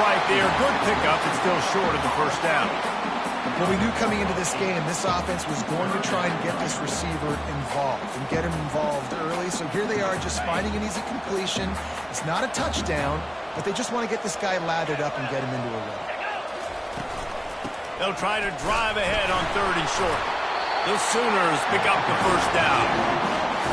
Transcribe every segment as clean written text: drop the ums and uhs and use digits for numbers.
right there. Good pickup. It's still short of the first down. Well, we knew coming into this game, this offense was going to try and get this receiver involved and get him involved early. So here they are just finding an easy completion. It's not a touchdown, but they just want to get this guy lathered up and get him into a run. They'll try to drive ahead on 3rd and short. The Sooners pick up the first down.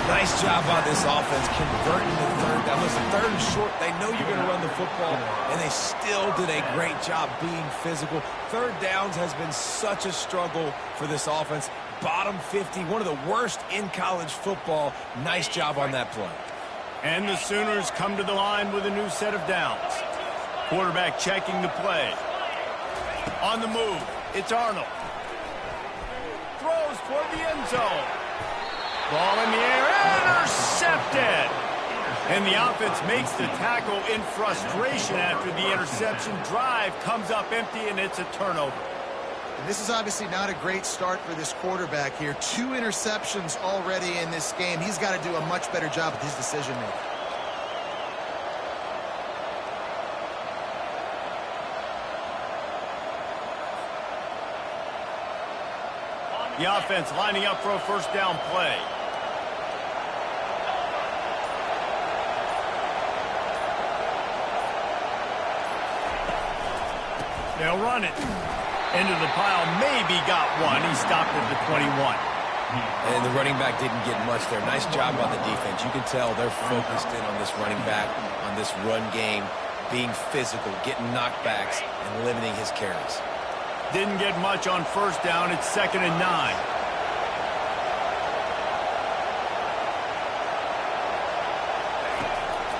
Nice job by this offense converting the 3rd down. Listen, 3rd and short, they know you're going to run the football, and they still did a great job being physical. 3rd downs has been such a struggle for this offense. Bottom 50, one of the worst in college football. Nice job on that play. And the Sooners come to the line with a new set of downs. Quarterback checking the play. On the move, it's Arnold. Throws toward the end zone. Ball in the air, intercepted. And the offense makes the tackle in frustration after the interception. Drive comes up empty, and it's a turnover. And this is obviously not a great start for this quarterback here. 2 interceptions already in this game. He's got to do a much better job with his decision-making. The offense lining up for a first down play. They'll run it. Into the pile, maybe got one. He stopped at the 21. And the running back didn't get much there. Nice job by the defense. You can tell they're focused in on this running back, on this run game, being physical, getting knockbacks, and limiting his carries. Didn't get much on first down. It's 2nd and 9.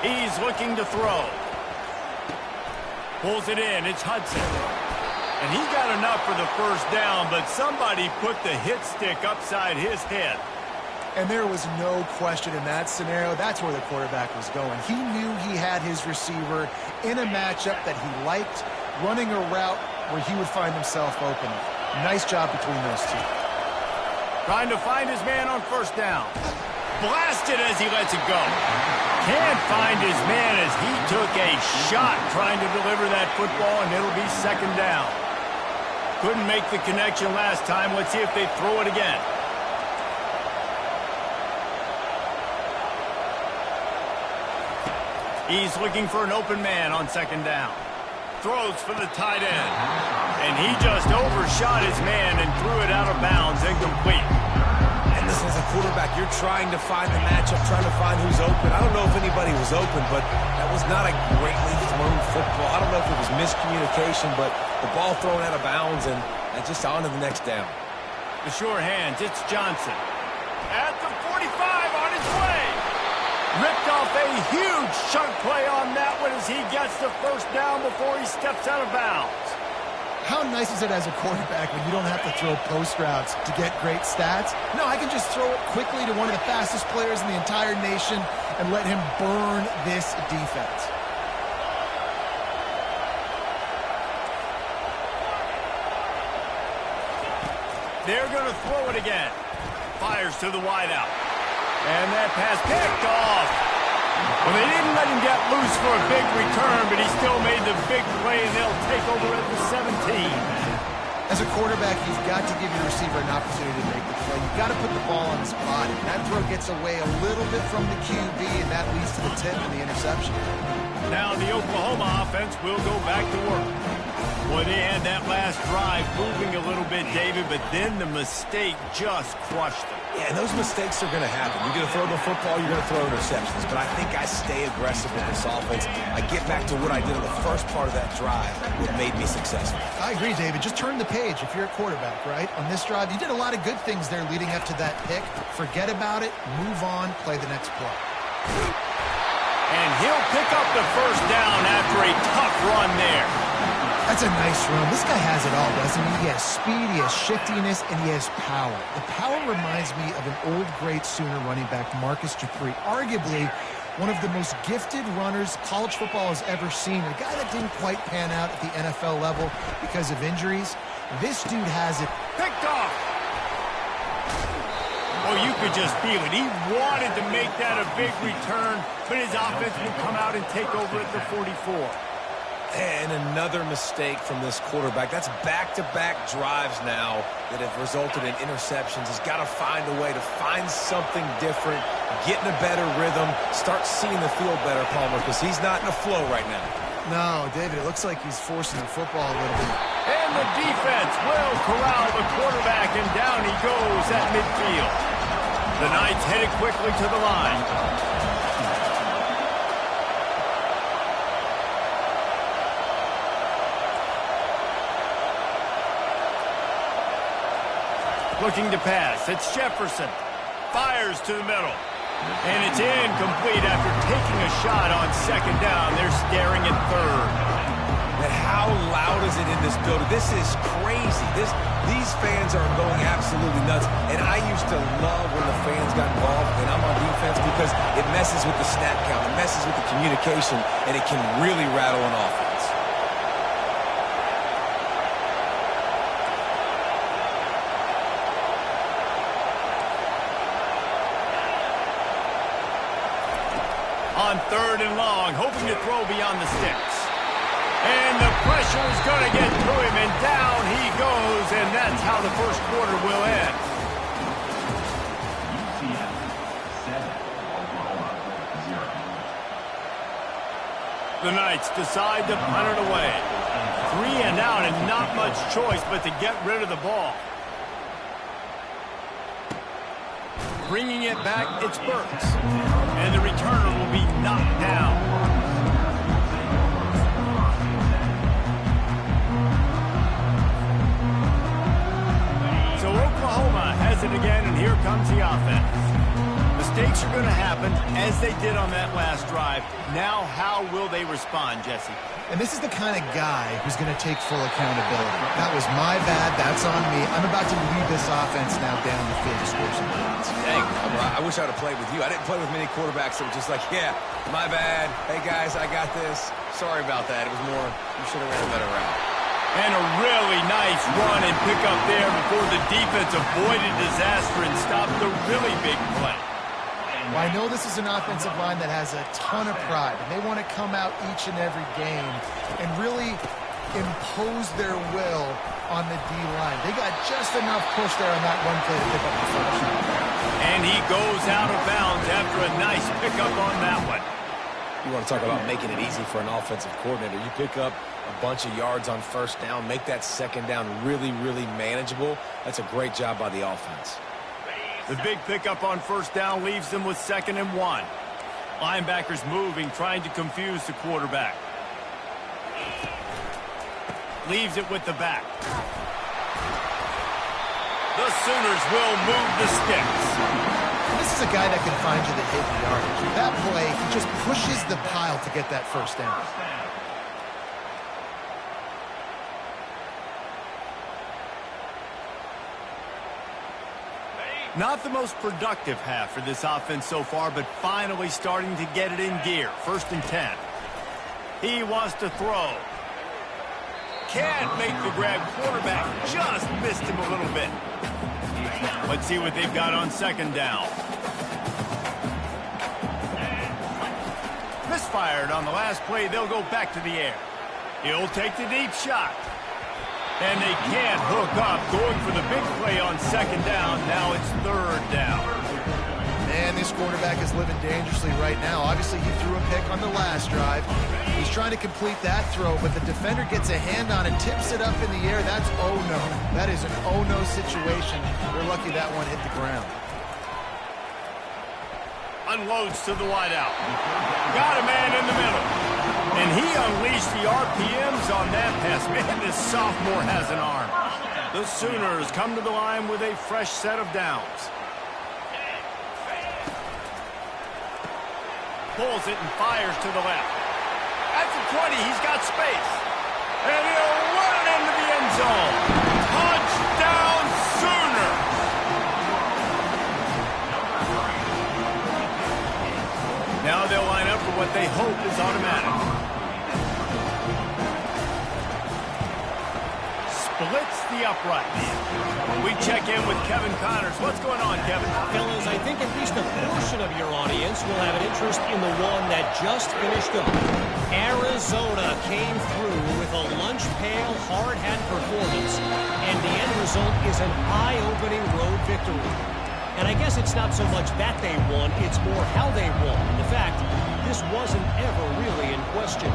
He's looking to throw. Pulls it in. It's Hudson. And he got enough for the first down, but somebody put the hit stick upside his head. And there was no question in that scenario. That's where the quarterback was going. He knew he had his receiver in a matchup that he liked, running a route where he would find himself open. Nice job between those two. Trying to find his man on first down. Blasted as he lets it go. Can't find his man as he took a shot trying to deliver that football, and it'll be 2nd down. Couldn't make the connection last time. Let's see if they throw it again. He's looking for an open man on 2nd down. Throws for the tight end. And he just overshot his man and threw it out of bounds, incomplete. And listen, as a quarterback, you're trying to find the matchup, trying to find who's open. I don't know if anybody was open, but that was not a greatly thrown football. I don't know if it was miscommunication, but the ball thrown out of bounds and just on to the next down. The sure hands, it's Johnson. At the 45, on his way. Ripped off a huge chunk play on that one as he gets the first down before he steps out of bounds. How nice is it as a quarterback when you don't have to throw post routes to get great stats? No, I can just throw it quickly to one of the fastest players in the entire nation and let him burn this defense. They're going to throw it again. Fires to the wideout. And that pass picked off. Well, they didn't let him get loose for a big return, but he still made the big play, and they'll take over at the 17. As a quarterback, you've got to give your receiver an opportunity to make the play. You've got to put the ball on his body. That throw gets away a little bit from the QB, and that leads to the tip and the interception. Now the Oklahoma offense will go back to work. Boy, they had that last drive moving a little bit, David, but then the mistake just crushed them. Yeah, and those mistakes are going to happen. You're going to throw the football, you're going to throw interceptions. But I think I stay aggressive with this offense. I get back to what I did in the first part of that drive that made me successful. I agree, David. Just turn the page if you're a quarterback, right? On this drive, you did a lot of good things there leading up to that pick. Forget about it, move on, play the next play. And he'll pick up the first down after a tough run there. That's a nice run. This guy has it all, doesn't he? He has speed, he has shiftiness, and he has power. The power reminds me of an old great Sooner running back, Marcus Dupree, arguably one of the most gifted runners college football has ever seen. A guy that didn't quite pan out at the NFL level because of injuries. This dude has it. Picked off. Oh, you could just feel it. He wanted to make that a big return, but his offense will come out and take over at the 44. And another mistake from this quarterback. That's back-to-back drives now that have resulted in interceptions. He's got to find a way to find something different, get in a better rhythm, start seeing the field better, Palmer, because he's not in a flow right now. No, David, it looks like he's forcing the football a little bit. And the defense will corral the quarterback, and down he goes at midfield. The Knights headed quickly to the line. Looking to pass. It's Jefferson. Fires to the middle. And it's incomplete after taking a shot on second down. They're staring at third. And how loud is it in this building? This is crazy. These fans are going absolutely nuts. And I used to love when the fans got involved, and I'm on defense, because it messes with the snap count. It messes with the communication, and it can really rattle an offense. On third and long, hoping to throw beyond the sticks. And the pressure is going to get to him, and down he goes, and that's how the first quarter will end. The Knights decide to punt it away. 3 and out, and not much choice but to get rid of the ball. Bringing it back, it's Burks. And the returner will be knocked down. So Oklahoma has it again, and here comes the offense. Mistakes are going to happen, as they did on that last drive. Now, how will they respond, Jesse? And this is the kind of guy who's going to take full accountability. That was my bad. That's on me. I'm about to lead this offense now down the field to score some points. Dang, I wish I would have played with you. I didn't play with many quarterbacks that were just like, yeah, my bad. Hey, guys, I got this. Sorry about that. It was more, you should have ran a better route. And a really nice run and pick up there before the defense avoided disaster and stopped the really big play. Well, I know this is an offensive line that has a ton of pride, and they want to come out each and every game and really impose their will on the D-line. They got just enough push there on that one play to pick up the first. And he goes out of bounds after a nice pickup on that one. You want to talk about making it easy for an offensive coordinator. You pick up a bunch of yards on first down, make that second down really, really manageable. That's a great job by the offense. The big pickup on first down leaves them with 2nd and 1. Linebackers moving, trying to confuse the quarterback. Leaves it with the back. The Sooners will move the sticks. This is a guy that can find you the hidden yardage. That play, he just pushes the pile to get that first down. Not the most productive half for this offense so far, but finally starting to get it in gear. 1st and 10. He wants to throw. Can't make the grab. Quarterback just missed him a little bit. Let's see what they've got on 2nd down. Misfired on the last play. They'll go back to the air. He'll take the deep shot. And they can't hook up, going for the big play on 2nd down. Now it's 3rd down. Man, this quarterback is living dangerously right now. Obviously, he threw a pick on the last drive. He's trying to complete that throw, but the defender gets a hand on it, tips it up in the air. That's oh-no. That is an oh-no situation. They're lucky that one hit the ground. Unloads to the wideout. Got a man in the middle. And he unleashed the RPMs on that pass. Man, this sophomore has an arm. The Sooners come to the line with a fresh set of downs. Pulls it and fires to the left. At the 20, he's got space. And he'll run it into the end zone. Touchdown, Sooner! Now they'll line up for what they hope is automatic. blitz the upright. We check in with Kevin Connors. What's going on, Kevin? Fellas, I think at least a portion of your audience will have an interest in the one that just finished up. Arizona came through with a lunch pail, hard hat performance, and the end result is an eye-opening road victory. And I guess it's not so much that they won, it's more how they won. In fact, this wasn't ever really in question.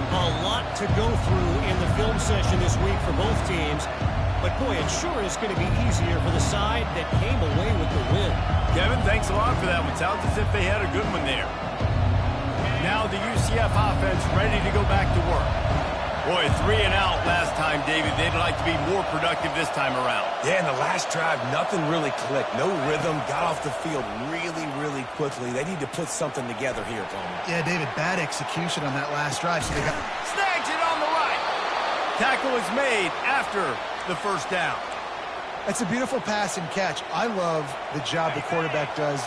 A lot to go through in the film session this week for both teams. But, boy, it sure is going to be easier for the side that came away with the win. Kevin, thanks a lot for that one. Sounds as if they had a good one there. Now the UCF offense ready to go back to work. Boy, 3 and out last time, David. They'd like to be more productive this time around. Yeah, in the last drive, nothing really clicked. No rhythm, got off the field really quickly. They need to put something together here, Coleman. Yeah, David, bad execution on that last drive. So they got... Snags it on the right. Tackle is made after the first down. That's a beautiful pass and catch. I love the job the quarterback does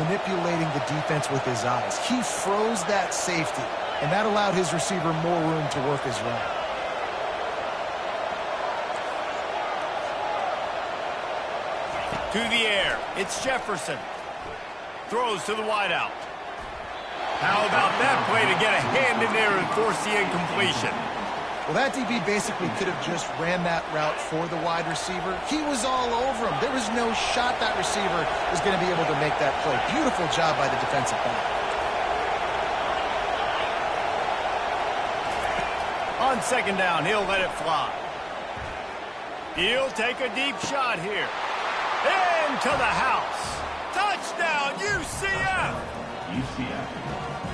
manipulating the defense with his eyes. He froze that safety, and that allowed his receiver more room to work his route. To the air. It's Jefferson. Throws to the wideout. How about that play to get a hand in there and force the incompletion? Well, that DB basically could have just ran that route for the wide receiver. He was all over him. There was no shot that receiver was going to be able to make that play. Beautiful job by the defensive back. On second down, he'll let it fly. He'll take a deep shot here. Into the house. Touchdown, UCF!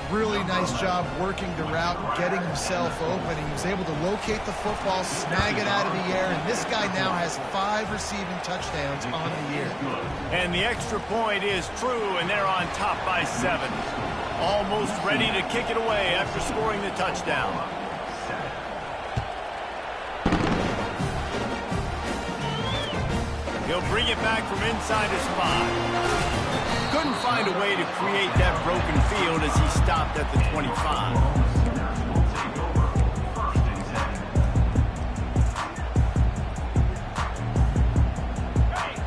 Really nice job working the route, getting himself open. He was able to locate the football, snag it out of the air, and this guy now has 5 receiving touchdowns on the year. And the extra point is true, and they're on top by 7. Almost ready to kick it away after scoring the touchdown. He'll bring it back from inside his 5. Couldn't find a way to create that broken field as he stopped at the 25.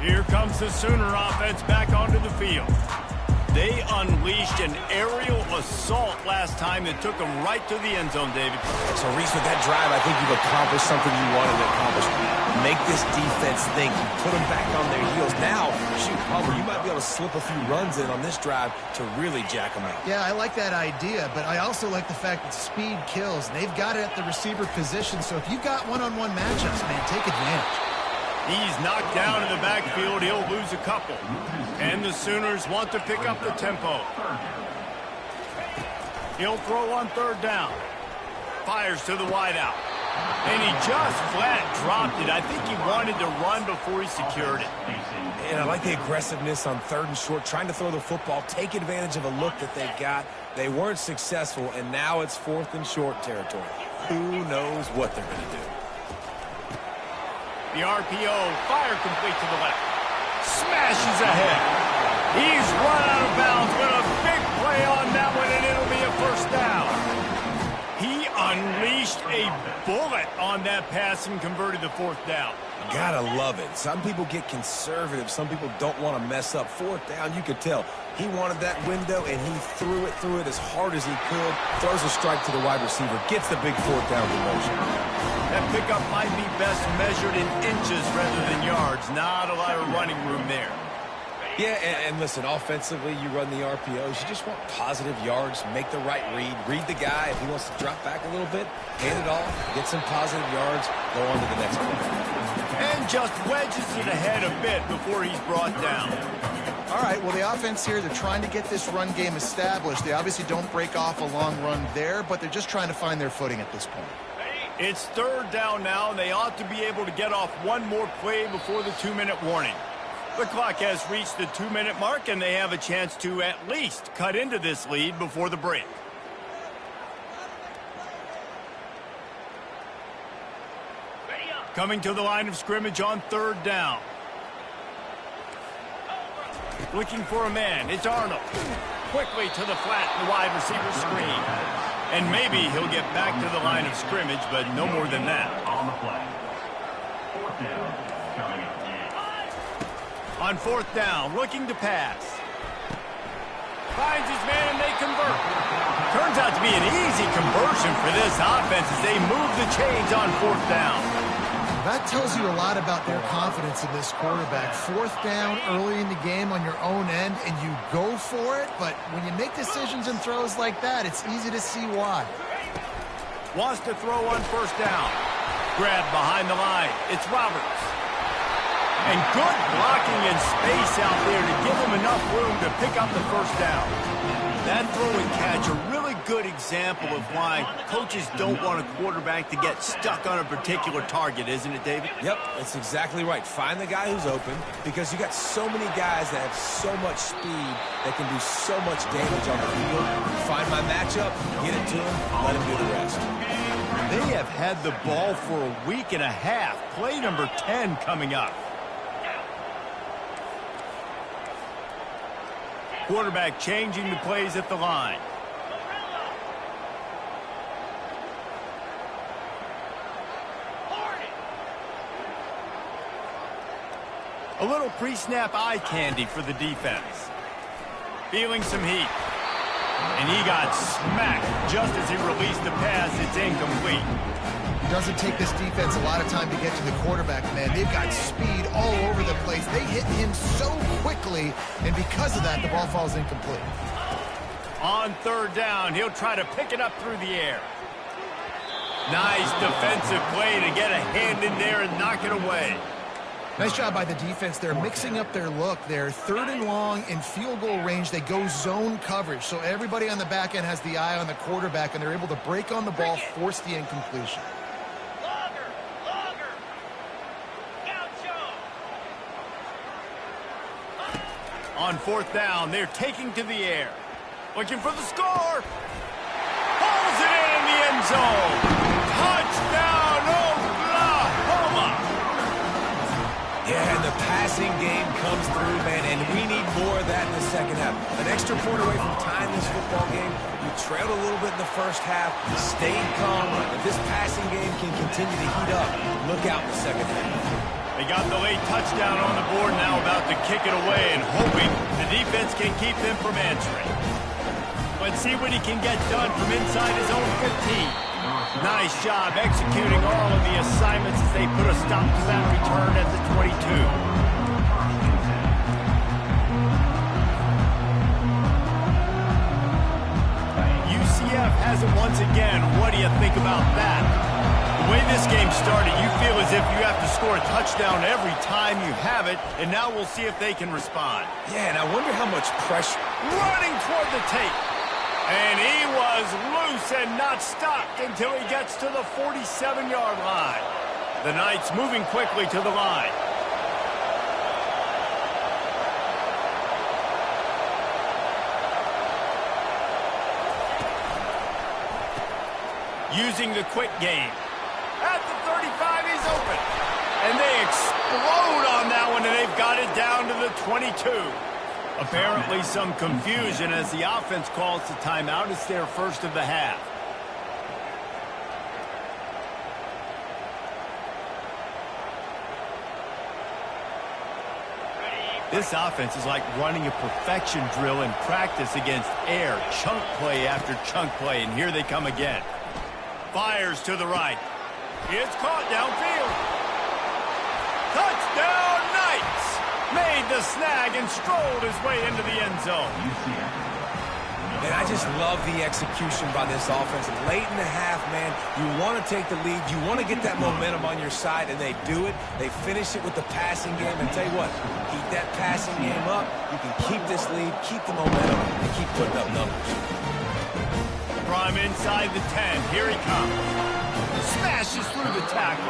Here comes the Sooner offense back onto the field. They unleashed an aerial assault last time that took them right to the end zone, David. So, Reese, with that drive, I think you've accomplished something you wanted to accomplish. Make this defense think. Put them back on their heels. Now, shoot, Homer, you might be able to slip a few runs in on this drive to really jack them out. Yeah, I like that idea, but I also like the fact that speed kills. They've got it at the receiver position, so if you've got one-on-one matchups, man, take advantage. He's knocked down in the backfield. He'll lose a couple. And the Sooners want to pick up the tempo. He'll throw on third down. Fires to the wideout. And he just flat dropped it. I think he wanted to run before he secured it. And I like the aggressiveness on third and short, trying to throw the football, take advantage of a look that they got. They weren't successful, and now it's 4th and short territory. Who knows what they're going to do? The RPO, fire complete to the left. Smashes ahead. He's run out of bounds with a big play on that one, and it'll be a first down. He unleashed a bullet on that pass and converted the 4th down. Gotta love it. Some people get conservative. Some people don't want to mess up. 4th down, you could tell. He wanted that window, and he threw it as hard as he could. Throws a strike to the wide receiver. Gets the big 4th down conversion. That pickup might be best measured in inches rather than yards. Not a lot of running room there. Yeah, and listen, offensively, you run the RPOs. You just want positive yards, make the right read the guy. If he wants to drop back a little bit, hand it off, get some positive yards, go on to the next play. And just wedges it ahead a bit before he's brought down. All right, well, the offense here, they're trying to get this run game established. They obviously don't break off a long run there, but they're just trying to find their footing at this point. It's third down now, and they ought to be able to get off one more play before the 2-minute warning. The clock has reached the 2-minute mark, and they have a chance to at least cut into this lead before the break. Coming to the line of scrimmage on third down. Looking for a man. It's Arnold. Quickly to the flat, the wide receiver screen. And maybe he'll get back to the line of scrimmage, but no more than that. On the play. On fourth down, looking to pass. Finds his man and they convert. Turns out to be an easy conversion for this offense as they move the chains on fourth down. That tells you a lot about their confidence in this quarterback. Fourth down early in the game on your own end, and you go for it, but when you make decisions and throws like that, it's easy to see why. Wants to throw on first down. Grab behind the line. It's Roberts. And good blocking in space out there to give him enough room to pick up the first down. That throw and catch, a really good example of why coaches don't want a quarterback to get stuck on a particular target, isn't it, David? Yep, that's exactly right. Find the guy who's open because you got so many guys that have so much speed that can do so much damage on the field. Find my matchup, get it to him, let him do the rest. They have had the ball for a week and a half. Play number 10 coming up. Quarterback changing the plays at the line. A little pre-snap eye candy for the defense. Feeling some heat. And he got smacked just as he released the pass. It's incomplete. It doesn't take this defense a lot of time to get to the quarterback, man. They've got speed all over the place. They hit him so quickly, and because of that, the ball falls incomplete. On third down, he'll try to pick it up through the air. Nice defensive play to get a hand in there and knock it away. Nice job by the defense. They're mixing up their look. They're third and long in field goal range. They go zone coverage, so everybody on the back end has the eye on the quarterback, and they're able to break on the ball, force the incompletion. On fourth down, they're taking to the air. Looking for the score. Pulls it in the end zone. Touchdown, Oklahoma. Yeah, and the passing game comes through, man, and we need more of that in the second half. An extra point away from tying this football game. You trailed a little bit in the first half, stayed calm. If this passing game can continue to heat up, look out in the second half. They got the late touchdown on the board, now about to kick it away and hoping the defense can keep them from answering. Let's see what he can get done from inside his own 15. Nice job executing all of the assignments as they put a stop to that return at the 22. UCF has it once again. What do you think about that? The way this game started, you feel as if you have to score a touchdown every time you have it, and now we'll see if they can respond. Yeah, and I wonder how much pressure. Running toward the tape. And he was loose and not stopped until he gets to the 47-yard line. The Knights moving quickly to the line. Using the quick game. At the 35, he's open. And they explode on that one, and they've got it down to the 22. Apparently some confusion as the offense calls the timeout. It's their first of the half. This offense is like running a perfection drill in practice against air. Chunk play after chunk play, and here they come again. Fires to the right. It's caught downfield. Touchdown, Knights! Made the snag and strolled his way into the end zone. And I just love the execution by this offense. Late in the half, man, you want to take the lead. You want to get that momentum on your side, and they do it. They finish it with the passing game. And tell you what, keep that passing game up. You can keep this lead, keep the momentum, and keep putting up numbers. From inside the 10, here he comes. Smashes through the tackle.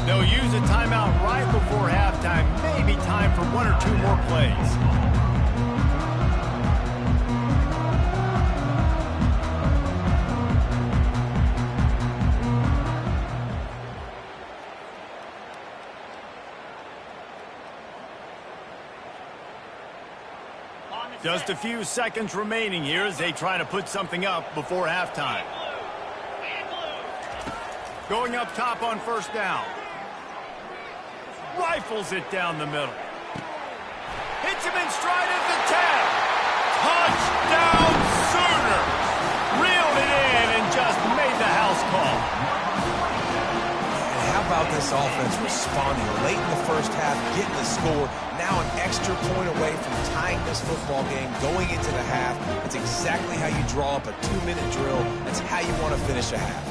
They'll use a timeout right before halftime. Maybe time for one or two more plays. Just a few seconds remaining here as they try to put something up before halftime. Going up top on first down. Rifles it down the middle. Hits him in stride at the 10. Touchdown Sooners! Reeled it in and just made the house call. And how about this offense responding late in the first half, getting the score, now an extra point away from tying this football game, going into the half. It's exactly how you draw up a 2-minute drill. That's how you want to finish a half.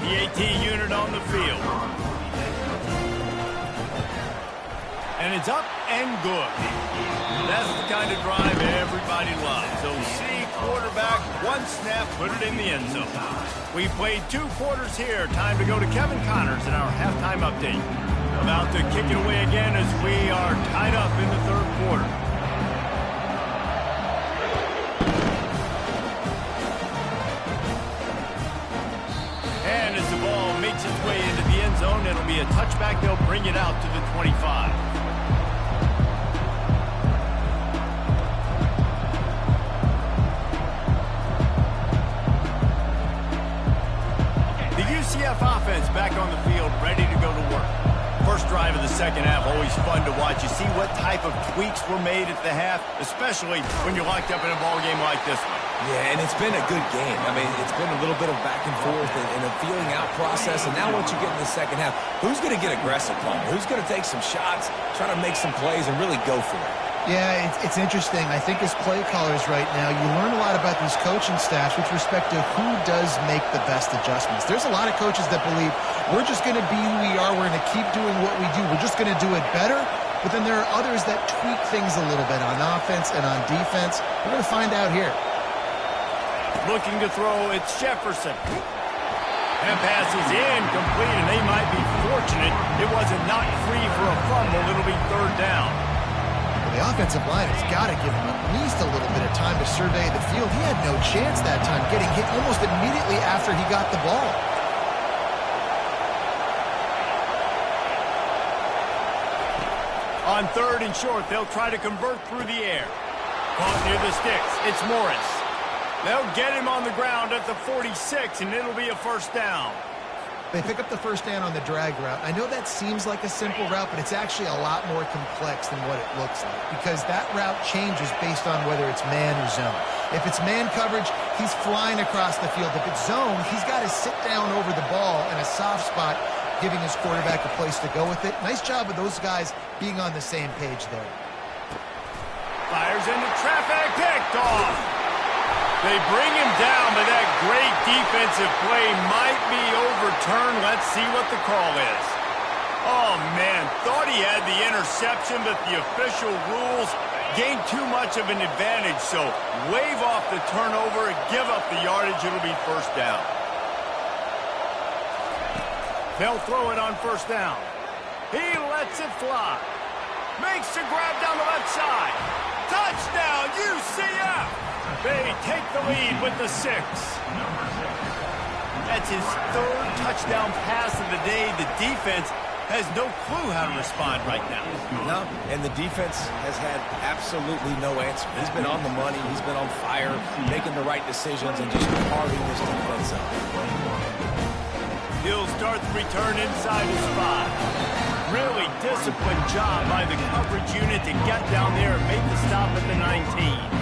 The AT unit on the field. And it's up and good. That's the kind of drive everybody loves. So see quarterback, one snap, put it in the end zone. We've played 2 quarters here. Time to go to Kevin Connors in our halftime update. About to kick it away again as we are tied up in the 3rd quarter. And as the ball makes its way into the end zone, it'll be a touchback. They'll bring it out to the 25. UCF offense back on the field, ready to go to work. First drive of the second half, always fun to watch. You see what type of tweaks were made at the half, especially when you're locked up in a ball game like this one. Yeah, and it's been a good game. I mean, it's been a little bit of back and forth and a feeling out process. And now once you get in the second half, who's going to get aggressive, Palmer? Who's going to take some shots, try to make some plays, and really go for it? Yeah, it's interesting. I think as play callers right now, you learn a lot about these coaching staffs with respect to who does make the best adjustments. There's a lot of coaches that believe we're just going to be who we are. We're going to keep doing what we do. We're just going to do it better. But then there are others that tweak things a little bit on offense and on defense. We're going to find out here. Looking to throw, it's Jefferson. And passes incomplete, and they might be fortunate it wasn't knocked free for a fumble. It'll be 3rd down. The offensive line has got to give him at least a little bit of time to survey the field. He had no chance that time, getting hit almost immediately after he got the ball. On 3rd and short, they'll try to convert through the air. Caught near the sticks. It's Morris. They'll get him on the ground at the 46, and it'll be a first down. They pick up the first down on the drag route. I know that seems like a simple route, but it's actually a lot more complex than what it looks like because that route changes based on whether it's man or zone. If it's man coverage, he's flying across the field. If it's zone, he's got to sit down over the ball in a soft spot, giving his quarterback a place to go with it. Nice job of those guys being on the same page there. Fires into traffic, picked off. They bring him down, but that great defensive play might be overturned. Let's see what the call is. Oh, man, thought he had the interception, but the official rules gained too much of an advantage, so wave off the turnover and give up the yardage. It'll be first down. They'll throw it on first down. He lets it fly. Makes the grab down the left side. Touchdown, UCF! They take the lead with the 6. That's his 3rd touchdown pass of the day. The defense has no clue how to respond right now. No, and the defense has had absolutely no answer. He's been on the money. He's been on fire, making the right decisions, and just carving this defense up. He'll start the return inside his 5. Really disciplined job by the coverage unit to get down there and make the stop at the 19.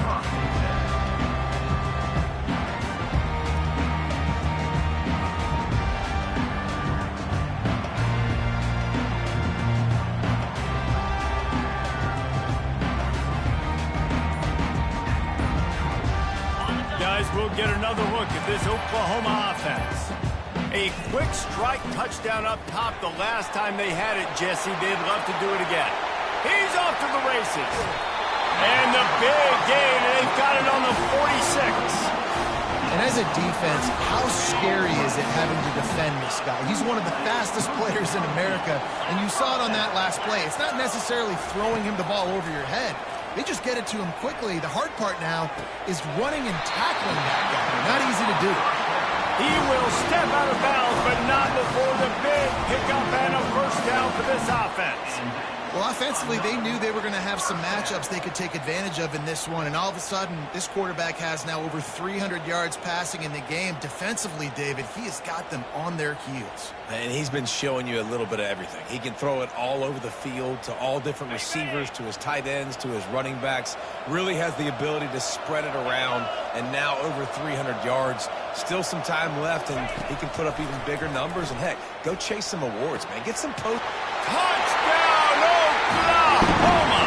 We'll get another look at this Oklahoma offense. A quick strike touchdown up top the last time they had it, Jesse. They'd love to do it again. He's off to the races. And the big gain, and they've got it on the 46. And as a defense, how scary is it having to defend this guy? He's one of the fastest players in America, and you saw it on that last play. It's not necessarily throwing him the ball over your head. They just get it to him quickly. The hard part now is running and tackling that guy. Not easy to do. He will step out of bounds, but not before the big pickup and a first down for this offense. Well, offensively, they knew they were going to have some matchups they could take advantage of in this one, and all of a sudden, this quarterback has now over 300 yards passing in the game. Defensively, David, he has got them on their heels. And he's been showing you a little bit of everything. He can throw it all over the field to all different receivers, to his tight ends, to his running backs. Really has the ability to spread it around, and now over 300 yards. Still some time left, and he can put up even bigger numbers. And, heck, go chase some awards, man. Get some post. Touchdown, Oklahoma!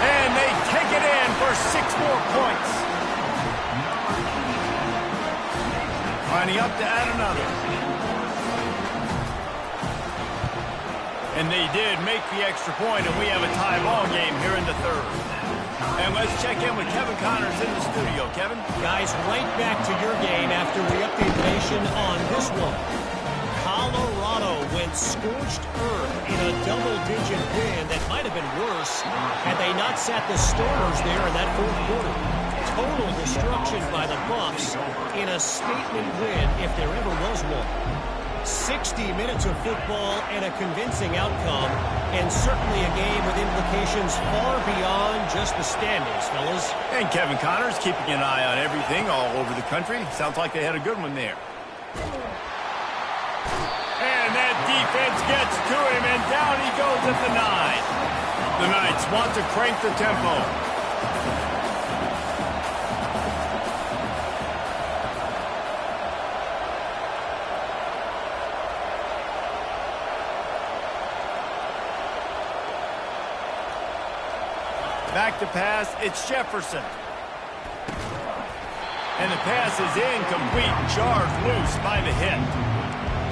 And they take it in for 6 more points. Lining up to add another. And they did make the extra point, and we have a tie ball game here in the third. And let's check in with Kevin Connors in the studio. Kevin? Guys, right back to your game after we update the nation on this one. Colorado went scorched earth in a double-digit win that might have been worse had they not sat the starters there in that fourth quarter. Total destruction by the Buffs in a statement win if there ever was one. 60 minutes of football and a convincing outcome, and certainly a game with implications far beyond just the standings, fellas. And Kevin Connors keeping an eye on everything all over the country. Sounds like they had a good one there. And that defense gets to him, and down he goes at the 9. The Knights want to crank the tempo. Back to pass, it's Jefferson. And the pass is incomplete, jarred loose by the hit.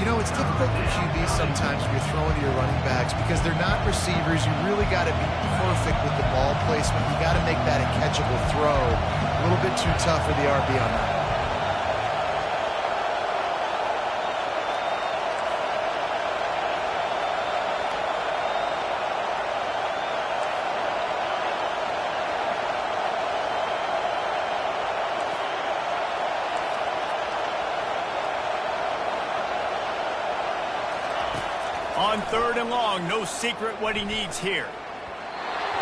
You know, it's difficult for QB sometimes when you're throwing to your running backs because they're not receivers. You really got to be perfect with the ball placement. You got to make that a catchable throw. A little bit too tough for the RB on that. On 3rd and long, no secret what he needs here.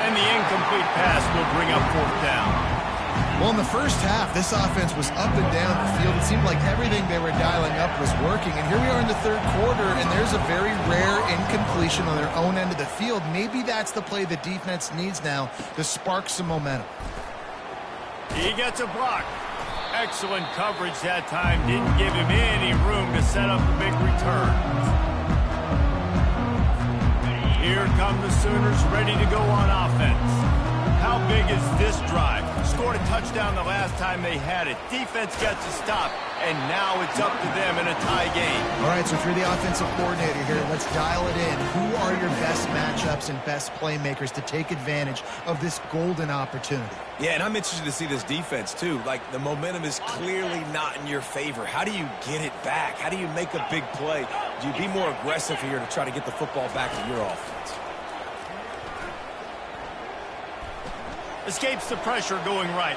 And the incomplete pass will bring up 4th down. Well, in the first half, this offense was up and down the field. It seemed like everything they were dialing up was working. And here we are in the 3rd quarter, and there's a very rare incompletion on their own end of the field. Maybe that's the play the defense needs now to spark some momentum. He gets a block. Excellent coverage that time. Didn't give him any room to set up the big return. Here come the Sooners ready to go on offense. How big is this drive? Scored a touchdown the last time they had it. Defense gets a stop, and now it's up to them in a tie game. All right, so if you're the offensive coordinator here, let's dial it in. Who are your best matchups and best playmakers to take advantage of this golden opportunity? Yeah, and I'm interested to see this defense, too. Like, the momentum is clearly not in your favor. How do you get it back? How do you make a big play? Do you be more aggressive here to try to get the football back to your offense? Escapes the pressure going right.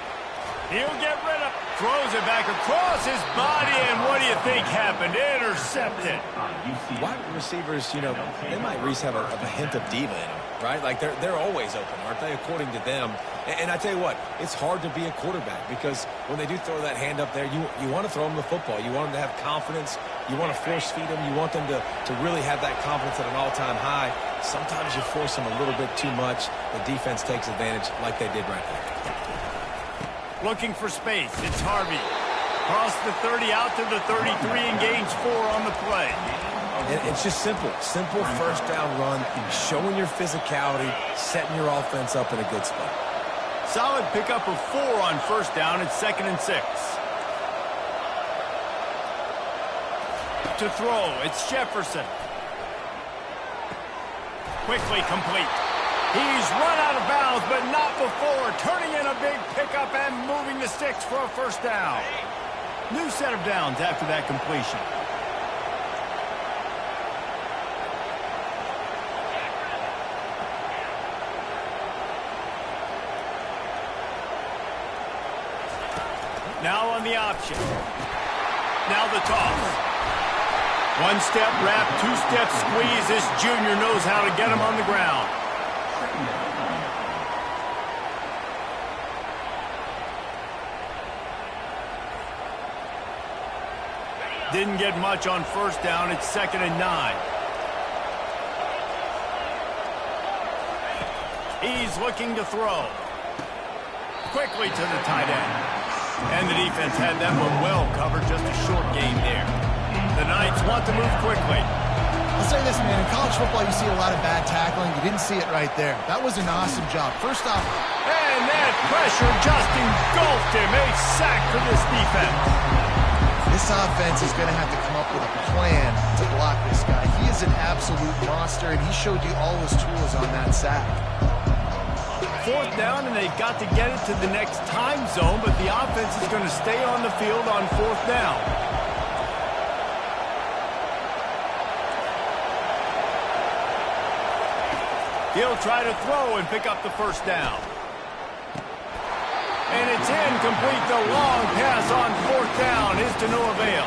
He'll get rid of, throws it back across his body, and what do you think happened? Intercepted. Wide receivers, you know, they might at least have a hint of diva in them, right? Like, they're always open, aren't they, according to them? And I tell you what, it's hard to be a quarterback because when they do throw that hand up there, you want to throw them the football. You want them to have confidence. You want to force feed them. You want them to really have that confidence at an all-time high. Sometimes you force them a little bit too much. The defense takes advantage like they did right there. Looking for space. It's Harvey. Cross the 30 out to the 33 and gains 4 on the play. It's just simple. Simple first down run, showing your physicality, setting your offense up in a good spot. Solid pickup of 4 on first down. It's 2nd and 6. To throw, it's Jefferson. Quickly complete. He's run out of bounds, but not before. Turning in a big pickup and moving the sticks for a first down. New set of downs after that completion. Now on the option. Now the toss. One-step wrap, two-step squeeze. This junior knows how to get him on the ground. Didn't get much on first down. It's 2nd and 9. He's looking to throw. Quickly to the tight end. And the defense had that one well covered. Just a short game there. The Knights want to move quickly. I'll say this, man. In college football, you see a lot of bad tackling. You didn't see it right there. That was an awesome job. First off, and that pressure just engulfed him. A sack for this defense. This offense is going to have to come up with a plan to block this guy. He is an absolute monster, and he showed you all his tools on that sack. 4th down, and they've got to get it to the next time zone, but the offense is going to stay on the field on 4th down. He'll try to throw and pick up the first down. And it's incomplete. The long pass on 4th down is to no avail.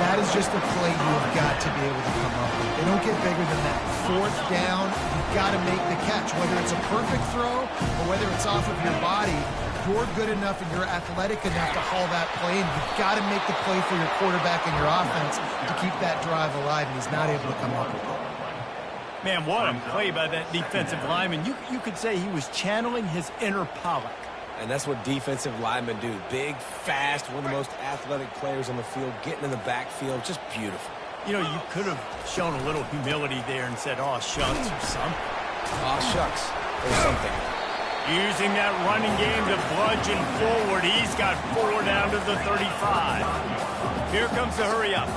That is just a play you have got to be able to come up with. They don't get bigger than that. 4th down, you've got to make the catch. Whether it's a perfect throw or whether it's off of your body, you're good enough and you're athletic enough to haul that play, and you've got to make the play for your quarterback and your offense to keep that drive alive, and he's not able to come up with it. Man, what a play by that defensive lineman. You could say he was channeling his inner Pollock. And that's what defensive linemen do. Big, fast, one of the most athletic players on the field, getting in the backfield, just beautiful. You know, you could have shown a little humility there and said, oh, shucks, or something. Oh, shucks, or something. Using that running game to bludgeon forward. He's got 4 down to the 35. Here comes the hurry up.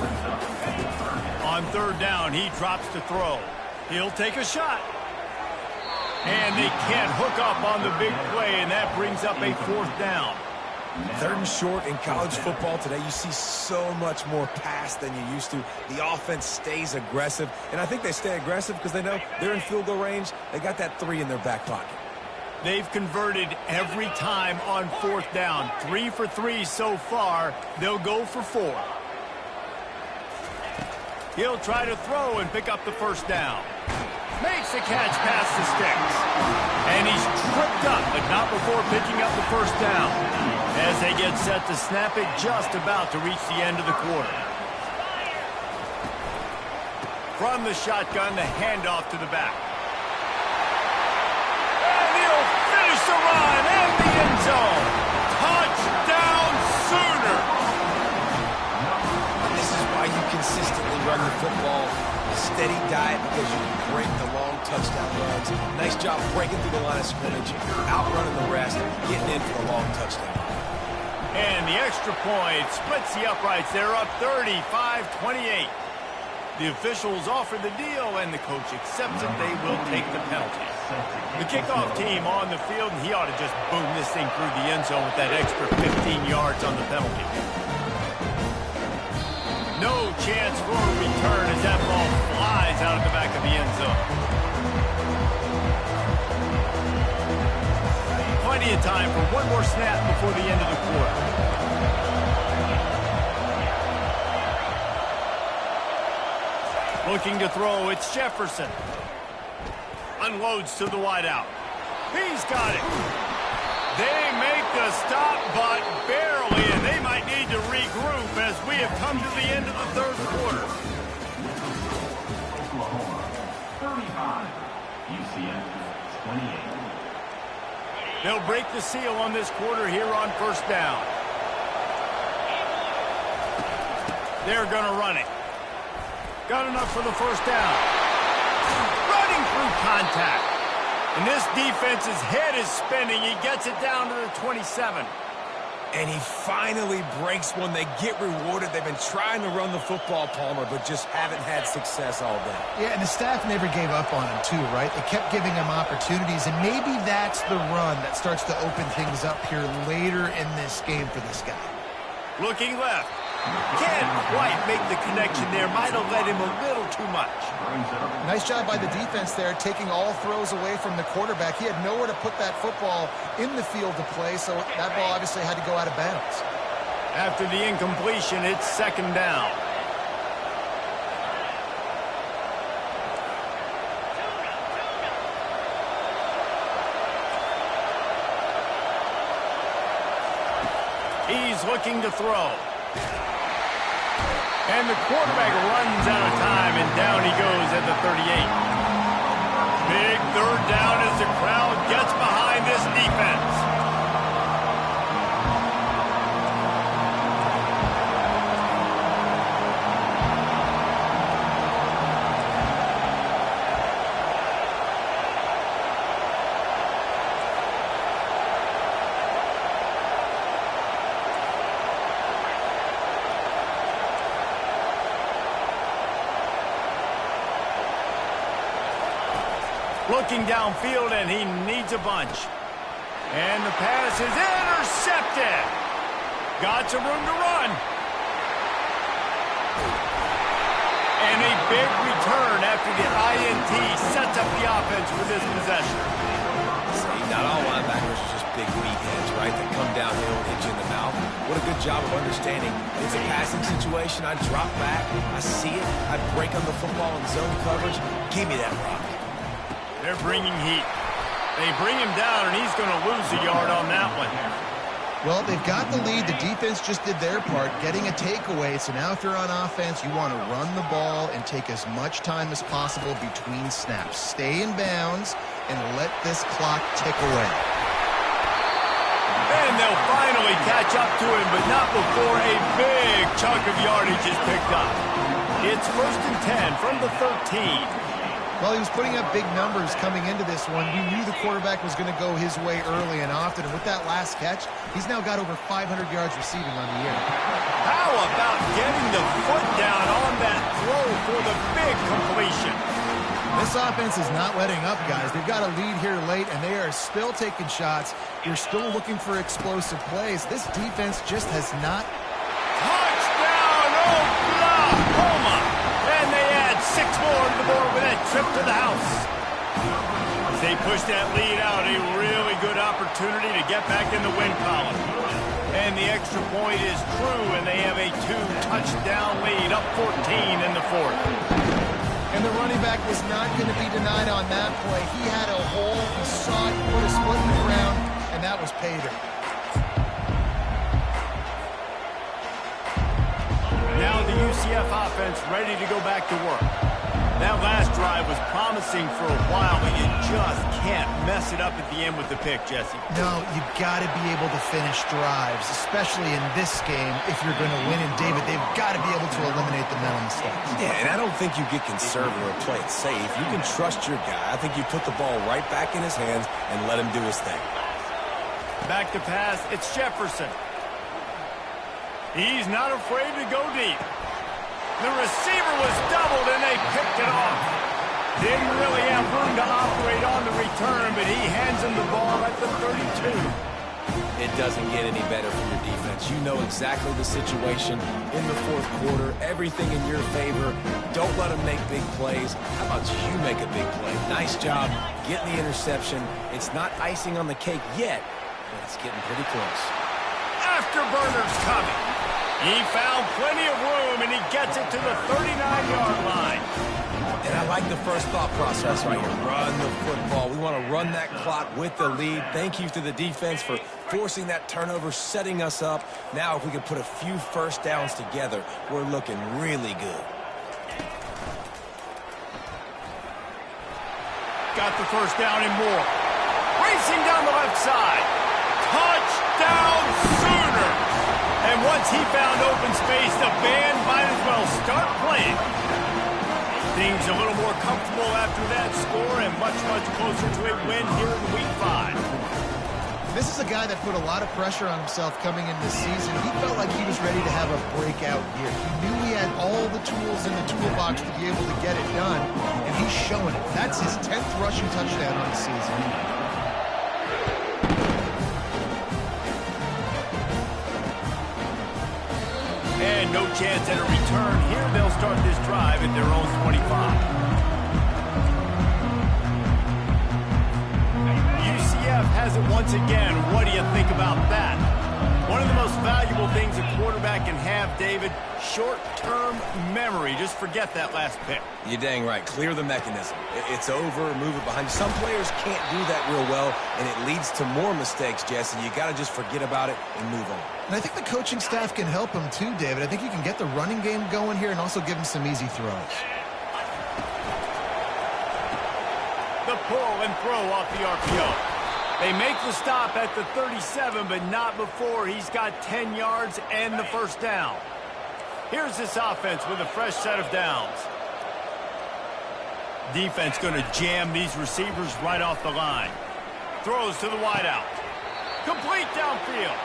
On 3rd down, he drops to throw. He'll take a shot. And they can't hook up on the big play, and that brings up a 4th down. 3rd and short in college football today. You see so much more pass than you used to. The offense stays aggressive, and I think they stay aggressive because they know they're in field goal range. They got that 3 in their back pocket. They've converted every time on 4th down. 3 for 3 so far. They'll go for 4. He'll try to throw and pick up the first down. Makes the catch past the sticks. And he's tripped up, but not before picking up the first down. As they get set to snap it, just about to reach the end of the quarter. From the shotgun, the handoff to the back. And he'll finish the run and the end zone. Touchdown Sooners! This is why you consistently run the football. A steady diet because you can break the long touchdown runs. Nice job breaking through the line of scrimmage, outrunning the rest, getting in for a long touchdown. And the extra point splits the uprights. They're up 35-28. The officials offer the deal, and the coach accepts it. They will take the penalty. The kickoff team on the field, and he ought to just boom this thing through the end zone with that extra 15 yards on the penalty. No chance for a return as that ball flies out of the back of the end zone. Plenty of time for one more snap before the end of the quarter. Looking to throw, it's Jefferson. Unloads to the wideout. He's got it. They make the stop, but barely, and they might need to regroup as we have come to the end of the 3rd quarter. Oklahoma, 35, UCF, 28. They'll break the seal on this quarter here on 1st down. They're going to run it. Got enough for the 1st down. Running through contact. And this defense's head is spinning. He gets it down to the 27. And he finally breaks one. They get rewarded. They've been trying to run the football, Palmer, but just haven't had success all day. Yeah, and the staff never gave up on him, too, right? They kept giving him opportunities, and maybe that's the run that starts to open things up here later in this game for this guy. Looking left. Can't quite make the connection there. Might have led him a little too much. Nice job by the defense there, taking all throws away from the quarterback. He had nowhere to put that football in the field to play, so that ball obviously had to go out of bounds. After the incompletion, it's 2nd down. He's looking to throw. And the quarterback runs out of time, and down he goes at the 38. Big third down as the crowd gets behind this defense. Looking downfield, and he needs a bunch. And the pass is intercepted. Got some room to run. And a big return after the INT sets up the offense for this possession. See, not all linebackers are just big meatheads, right? They come downhill and hit you in the mouth. What a good job of understanding. It's a passing situation. I drop back. I see it. I break on the football in zone coverage. Give me that rock. They're bringing heat. They bring him down, and he's going to lose a yard on that one. Well, they've got the lead. The defense just did their part, getting a takeaway. So now if you're on offense, you want to run the ball and take as much time as possible between snaps. Stay in bounds and let this clock tick away. And they'll finally catch up to him, but not before a big chunk of yardage is picked up. It's 1st and 10 from the 13. Well, he was putting up big numbers coming into this one. We knew the quarterback was going to go his way early and often. And with that last catch, he's now got over 500 yards receiving on the year. How about getting the foot down on that throw for the big completion? This offense is not letting up, guys. They've got a lead here late, and they are still taking shots. You're still looking for explosive plays. This defense just has not. Touchdown, Oklahoma! And they add 6 more to the board with that trip to the house. As they push that lead out, a really good opportunity to get back in the win column. And the extra point is true, and they have a 2-touchdown lead, up 14 in the 4th. And the running back was not going to be denied on that play. He had a hole, he saw it, put his foot in the ground, and that was pay dirt. Now the UCF offense ready to go back to work. That last drive was promising for a while, but you just can't mess it up at the end with the pick, Jesse. No, you've got to be able to finish drives, especially in this game if you're going to win. And, David, they've got to be able to eliminate the mental mistakes. Yeah, and I don't think you get conservative or play it safe. You can trust your guy. I think you put the ball right back in his hands and let him do his thing. Back to pass, it's Jefferson. He's not afraid to go deep. The receiver was doubled, and they picked it off. Didn't really have room to operate on the return, but he hands him the ball at the 32. It doesn't get any better for your defense. You know exactly the situation in the 4th quarter, everything in your favor. Don't let them make big plays. How about you make a big play? Nice job getting the interception. It's not icing on the cake yet, but it's getting pretty close. Afterburner's coming. He found plenty of room, and he gets it to the 39-yard line. And I like the first thought process right here. Run the football. We want to run that clock with the lead. Thank you to the defense for forcing that turnover, setting us up. Now, if we can put a few first downs together, we're looking really good. Got the first down and more. Racing down the left side. Touchdown Sooners! And once he found open space, the band might as well start playing. Things a little more comfortable after that score and much, much closer to a win here in Week 5. This is a guy that put a lot of pressure on himself coming into the season. He felt like he was ready to have a breakout year. He knew he had all the tools in the toolbox to be able to get it done, and he's showing it. That's his 10th rushing touchdown on the season. And no chance at a return here. They'll start this drive at their own 25. UCF has it once again. What do you think about that? One of the most valuable things a quarterback can have, David, short-term memory. Just forget that last pick. You're dang right. Clear the mechanism. It's over, move it behind. Some players can't do that real well, and it leads to more mistakes, Jesse. You got to just forget about it and move on. And I think the coaching staff can help him too, David. I think you can get the running game going here and also give him some easy throws. The pull and throw off the RPO. They make the stop at the 37, but not before he's got 10 yards and the first down. Here's this offense with a fresh set of downs. Defense going to jam these receivers right off the line. Throws to the wideout. Complete downfield.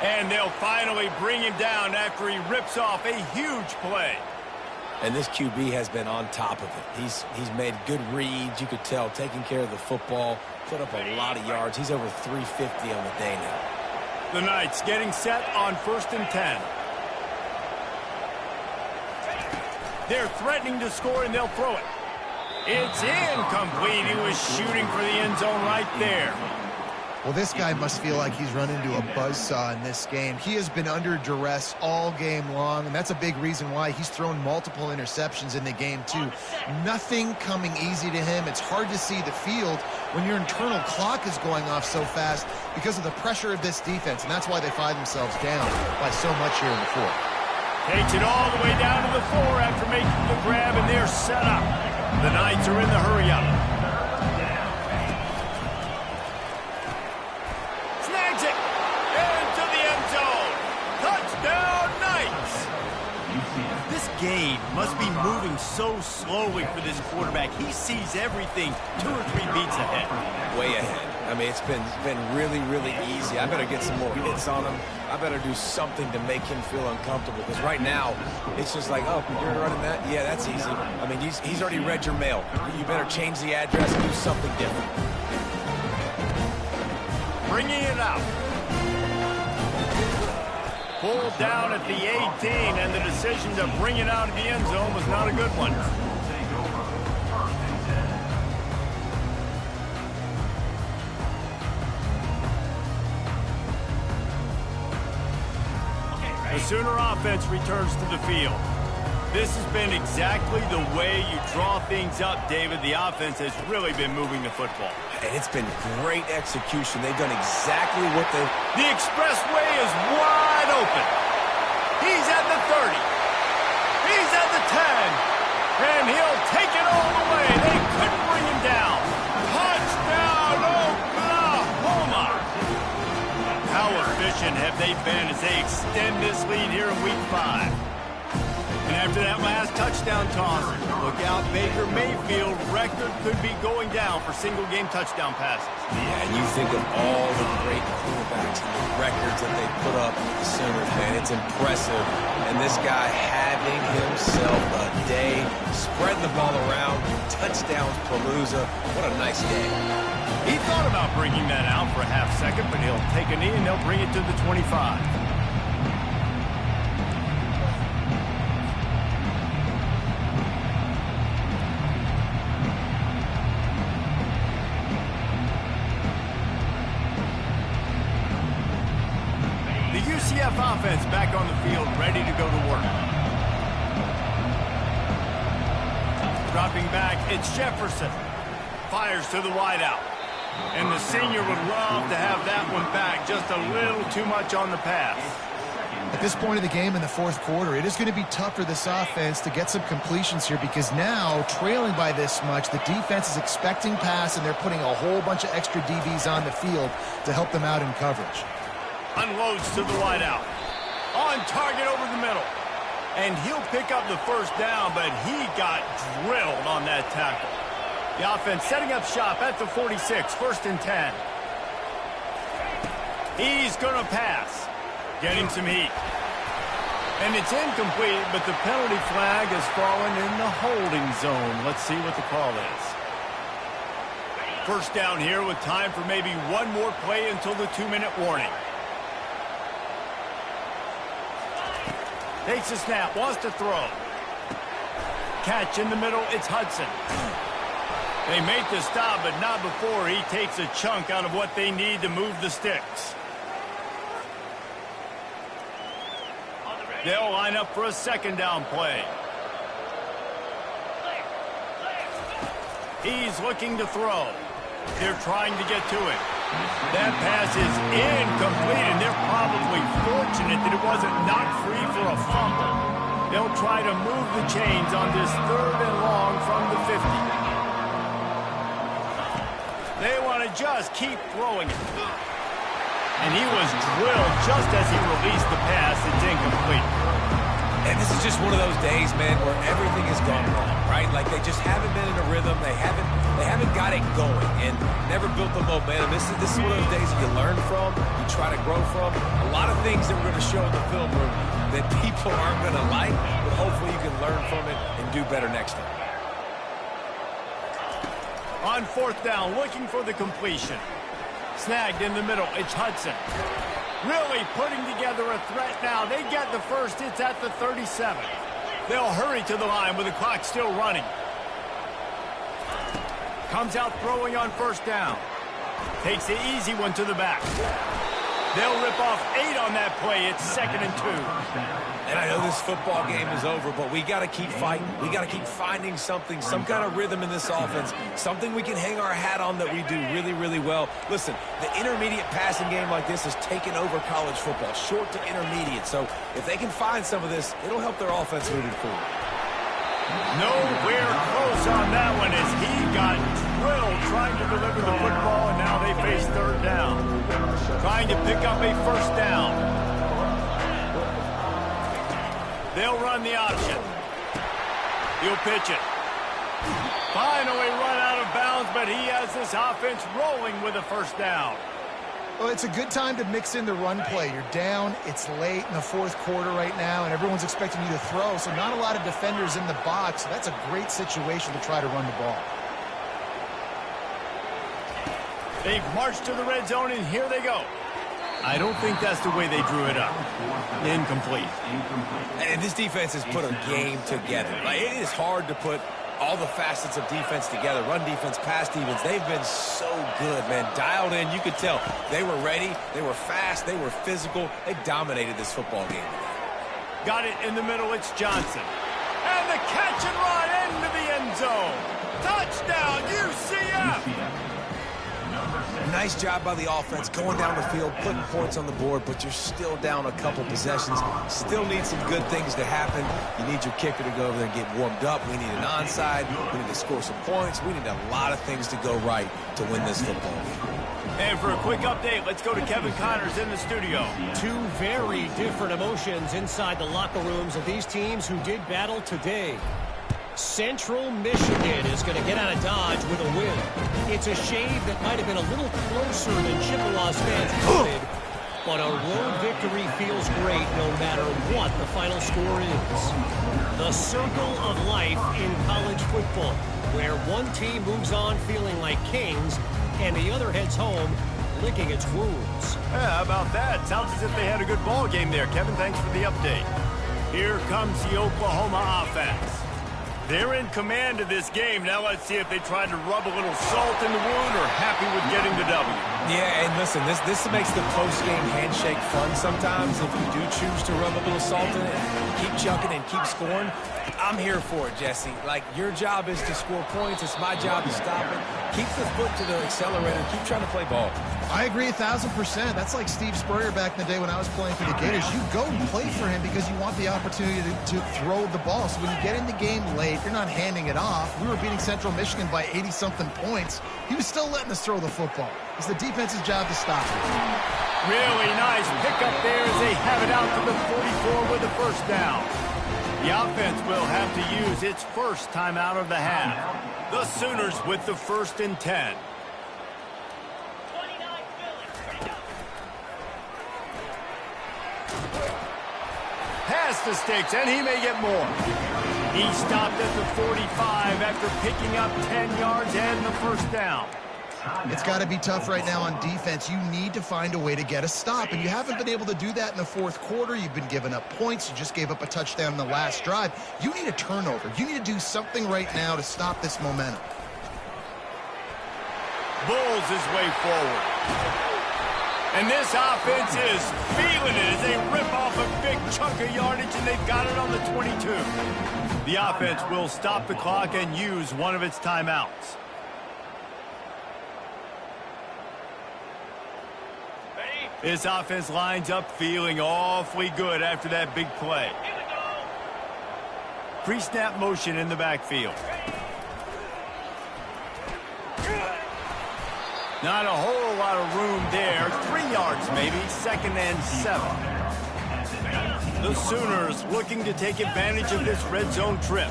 And they'll finally bring him down after he rips off a huge play. And this QB has been on top of it. He's made good reads. You could tell, taking care of the football, put up a lot of yards. He's over 350 on the day now. The Knights getting set on 1st and 10. They're threatening to score, and they'll throw it. It's incomplete. He was shooting for the end zone right there. Well, this guy must feel like he's run into a buzzsaw in this game. He has been under duress all game long, and that's a big reason why he's thrown multiple interceptions in the game, too. Nothing coming easy to him. It's hard to see the field when your internal clock is going off so fast because of the pressure of this defense, and that's why they find themselves down by so much here in the fourth. Takes it all the way down to the floor after making the grab, and they're set up. The Knights are in the hurry-up. Snags it into the end zone. Touchdown, Knights. This game must be moving so slowly for this quarterback. He sees everything 2 or 3 beats ahead. Way ahead. I mean, it's been really, really easy. I better get some more hits on him. I better do something to make him feel uncomfortable, because right now it's just like, oh, you're running that? Yeah, that's easy. I mean, he's already read your mail. You better change the address and do something different. Bringing it out. Pulled down at the 18, and the decision to bring it out of the end zone was not a good one. The Sooner offense returns to the field. This has been exactly the way you draw things up, David. The offense has really been moving the football. And it's been great execution. They've done exactly what they... The expressway is wide open. He's at the 30. He's at the 10. And he'll take it all the way. They couldn't bring him down. Touchdown, Oklahoma! How efficient have they been as they extend this lead here in Week 5? And after that last touchdown toss, look out, Baker Mayfield's record could be going down for single-game touchdown passes. Yeah, and you think of all the great quarterbacks and the records that they put up with the Sooners, man. It's impressive. And this guy having himself a day, spreading the ball around, touchdowns palooza. What a nice day. He thought about bringing that out for a half second, but he'll take a knee and they'll bring it to the 25. Offense back on the field, ready to go to work. Dropping back, it's Jefferson. Fires to the wideout. And the senior would love to have that one back. Just a little too much on the pass. At this point of the game in the fourth quarter, it is going to be tough for this offense to get some completions here, because now, trailing by this much, the defense is expecting pass, and they're putting a whole bunch of extra DBs on the field to help them out in coverage. Unloads to the wideout. On target over the middle. And he'll pick up the first down, but he got drilled on that tackle. The offense setting up shop at the 46, 1st and 10. He's going to pass. Getting some heat. And it's incomplete, but the penalty flag has fallen in the holding zone. Let's see what the call is. First down here with time for maybe one more play until the 2-minute warning. Takes a snap, wants to throw. Catch in the middle, it's Hudson. They make the stop, but not before he takes a chunk out of what they need to move the sticks. They'll line up for a second down play. He's looking to throw. They're trying to get to it. That pass is incomplete, and they're probably fortunate that it wasn't knocked free for a fumble. They'll try to move the chains on this 3rd and long from the 50. They want to just keep throwing it. And he was drilled just as he released the pass. It's incomplete. And this is just one of those days, man, where everything has gone wrong, right? Like they just haven't been in a rhythm. They haven't got it going and never built the momentum. This is one of those days you learn from, you try to grow from. A lot of things that we're going to show in the film room that people aren't going to like, but hopefully you can learn from it and do better next time. On 4th down, looking for the completion. Snagged in the middle. It's Hudson. Really putting together a threat now. They get the first. It's at the 37. They'll hurry to the line with the clock still running. Comes out throwing on 1st down. Takes the easy one to the back. They'll rip off 8 on that play. It's 2nd and 2. And I know this football game is over, but we got to keep fighting. We got to keep finding something, some kind of rhythm in this offense, something we can hang our hat on that we do really, really well. Listen, the intermediate passing game like this has taken over college football, short to intermediate. So if they can find some of this, it'll help their offense moving forward. Nowhere close on that one as he got drilled trying to deliver the football, and now they face 3rd down. Trying to pick up a 1st down. They'll run the option. He'll pitch it. Finally run out of bounds, but he has this offense rolling with a 1st down. Well, it's a good time to mix in the run play. You're down, it's late in the 4th quarter right now, and everyone's expecting you to throw, so not a lot of defenders in the box. So that's a great situation to try to run the ball. They've marched to the red zone, and here they go. I don't think that's the way they drew it up. Incomplete. And this defense has put a game together. Like, it is hard to put all the facets of defense together. Run defense, pass defense. They've been so good, man. Dialed in. You could tell they were ready. They were fast. They were physical. They dominated this football game. Got it in the middle. It's Johnson. And the catch and run into the end zone. Touchdown, UCF. Nice job by the offense going down the field, putting points on the board, but you're still down a couple possessions. Still need some good things to happen. You need your kicker to go over there and get warmed up. We need an onside. We need to score some points. We need a lot of things to go right to win this football game. And for a quick update, let's go to Kevin Connors in the studio. 2 very different emotions inside the locker rooms of these teams who did battle today. Central Michigan is going to get out of Dodge with a win. It's a shave that might have been a little closer than Chippewa's fans wanted, but a road victory feels great no matter what the final score is. The circle of life in college football, where one team moves on feeling like kings and the other heads home licking its wounds. Yeah, how about that? Sounds as if they had a good ball game there. Kevin, thanks for the update. Here comes the Oklahoma offense. They're in command of this game. Now let's see if they try to rub a little salt in the wound or happy with getting the W. Yeah, and listen, this makes the post-game handshake fun sometimes. If you do choose to rub a little salt in it, keep chucking and keep scoring, I'm here for it, Jesse. Like, your job is to score points. It's my job to stop it. Keep the foot to the accelerator. Keep trying to play ball. I agree 1,000%. That's like Steve Spurrier back in the day when I was playing for the Gators. You go and play for him because you want the opportunity to throw the ball. So when you get in the game late, you're not handing it off. We were beating Central Michigan by 80-something points. He was still letting us throw the football. It's the defense's job to stop it. Really nice pickup there as they have it out to the 44 with the 1st down. The offense will have to use its first timeout of the half. The Sooners with the 1st and 10. Pass the sticks, and he may get more. He stopped at the 45 after picking up 10 yards and the 1st down. It's got to be tough right now on defense. You need to find a way to get a stop, and you haven't been able to do that in the 4th quarter. You've been giving up points. You just gave up a touchdown in the last drive. You need a turnover. You need to do something right now to stop this momentum. Bulls his way forward. And this offense is feeling it as they rip off a big chunk of yardage, and they've got it on the 22. The offense will stop the clock and use one of its timeouts. This offense lines up feeling awfully good after that big play. Pre-snap motion in the backfield. Not a whole lot of room there. 3 yards maybe, 2nd and 7. The Sooners looking to take advantage of this red zone trip.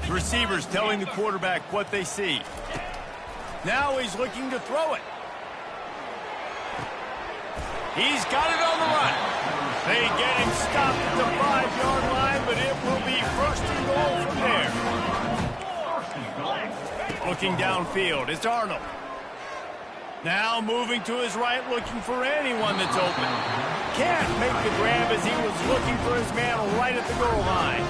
The receivers telling the quarterback what they see. Now he's looking to throw it. He's got it on the run. They get him stopped at the 5-yard line, but it will be 1st and goal from there. Looking downfield, it's Arnold. Now moving to his right, looking for anyone that's open. Can't make the grab as he was looking for his man right at the goal line.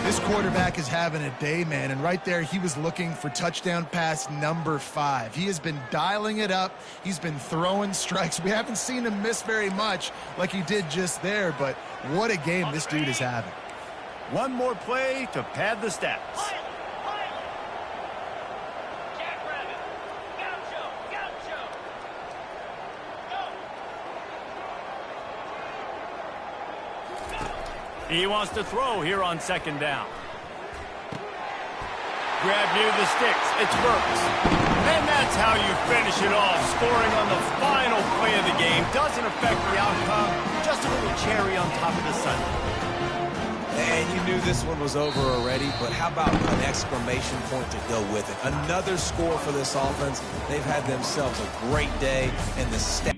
This quarterback is having a day, man, and right there he was looking for touchdown pass number 5. He has been dialing it up. He's been throwing strikes. We haven't seen him miss very much like he did just there, but what a game this dude is having. One more play to pad the stats. He wants to throw here on 2nd down. Grab near the sticks. It's Burks. And that's how you finish it off. Scoring on the final play of the game. Doesn't affect the outcome. Just a little cherry on top of the sundae. And you knew this one was over already, but how about an exclamation point to go with it? Another score for this offense. They've had themselves a great day, and the stat